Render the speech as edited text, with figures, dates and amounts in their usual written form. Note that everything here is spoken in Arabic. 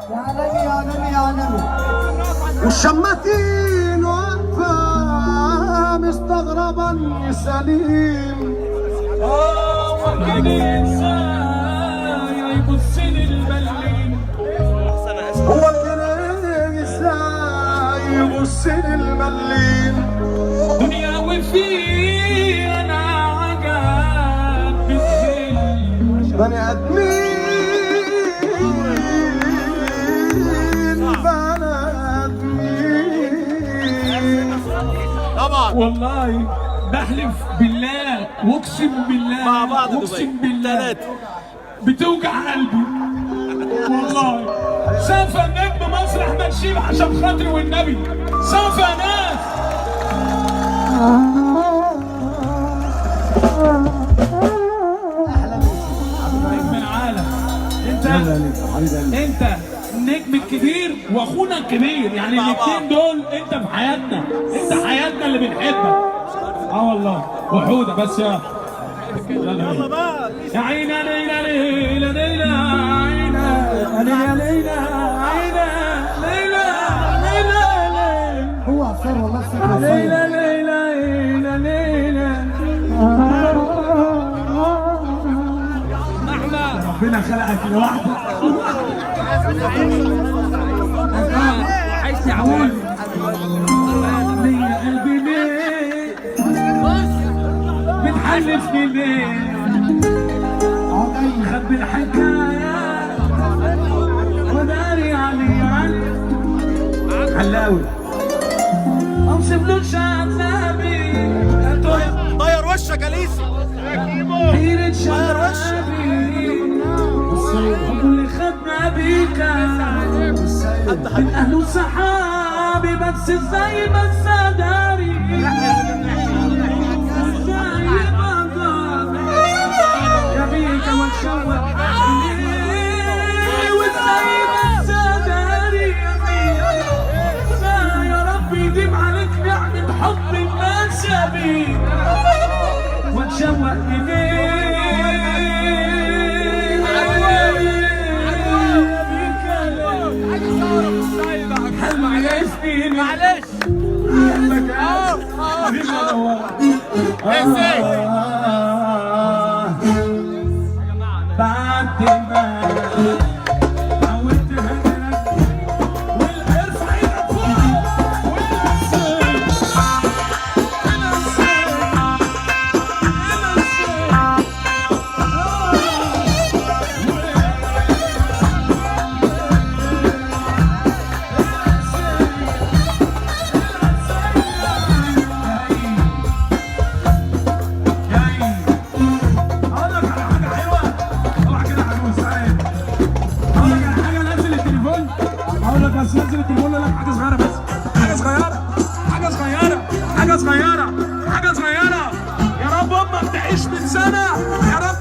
يا نبي يا نبي يا نبي. والشماتين واقفة مستغربة اني سليم. والكنيسة يبص للمليم. هو الكنيسة يبص للمليم. دنيا وفي انا عجب بالذل. بني ادمين بني ادمين. طبعا والله بحلف بالله واقسم بالله مع بعض اقسم بالله ثلاثة بتوجع قلبي والله. سافة نجم مصر احمد شيب عشان خاطري والنبي. سافة ناس نجم العالم. انت النجم الكبير واخونا الكبير، يعني الاثنين دول انت في حياتنا، انت حياتنا اللي بنحبك. والله وحوده بس يا يلا بقى. يا عينا ليلى ليلى ليلى عينا ليلى ليلى عينا ليلى ليلى هو عصام والله السر ليلى ليلى ليلى ليلى. ربنا خلقك لوحدك. عايز يعول ليا قلبي ليه بتحلفني ليه؟ خبي الحكاية وداري علي حلاوي اوصفلوش عذابي. طير وشك يا ليسي. حيرة شبابي اللي خدنا بيك من اهل وصحابي، بس ازاي بس داري وازاي بقدر يا بيك واتشوق وازاي بس داري يا بيك. يا رب يديم عليك نعمة حب الناس يا بيك واتشوق اليك. معلش ازاي بعد ما عودت هجرك والارفع ايدك فوق بس نزل التليفون لك حاجه صغيره، بس حاجه صغيره حاجه صغيره حاجه صغيره حاجه صغيره. يا رب امك تعيش 100 سنه، يا رب